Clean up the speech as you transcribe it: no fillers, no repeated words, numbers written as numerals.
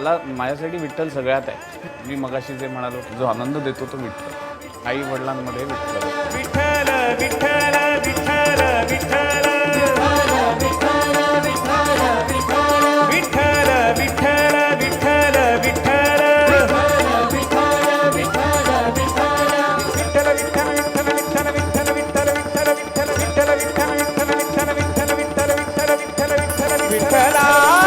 मला माझ्यासाठी विठ्ठल सगळ्यात आहे. मी मगाशी जे म्हणालो, जो आनंद देतो तो विठ्ठल. आई वडिलांमध्ये विठ्ठल. विठ्ठल विठ्ठल विठ्ठल विठ्ठल विठ्ठल विठ्ठल विठ्ठल विठ्ठल विठ्ठला